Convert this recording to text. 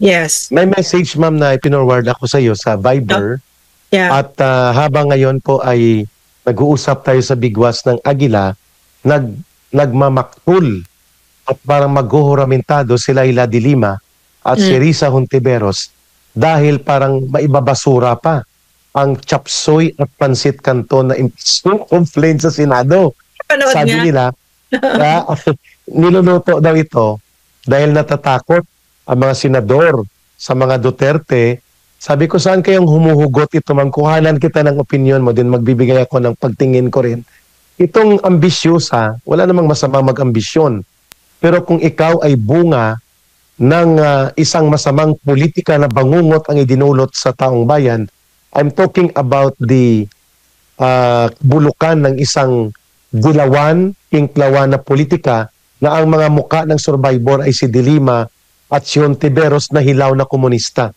Yes. May message, ma'am, na ipinorward ako sa iyo sa Viber. Yeah. At habang ngayon po ay nag-uusap tayo sa bigwas ng Agila, nagmamaktul at parang maghuhuramentado si Laila de Lima at si Risa Hontiveros dahil parang maibabasura pa ang chapsoy at pansit canton na impeachment complaint sa Senado. Panood Sabi nga. nila, niluluto daw ito dahil natatakot ang mga senador sa mga Duterte. Sabi ko, saan kayang humuhugot ito? Mangkuhanan kita ng opinion mo, din magbibigay ako ng pagtingin ko rin. Itong ambisyosa, wala namang masama mag-ambisyon. Pero kung ikaw ay bunga ng isang masamang politika na bangungot ang idinulot sa taong bayan, I'm talking about the bulukan ng isang dilawan, pinklawan na politika na ang mga muka ng survivor ay si De Lima at si Hontiveros na hilaw na komunista.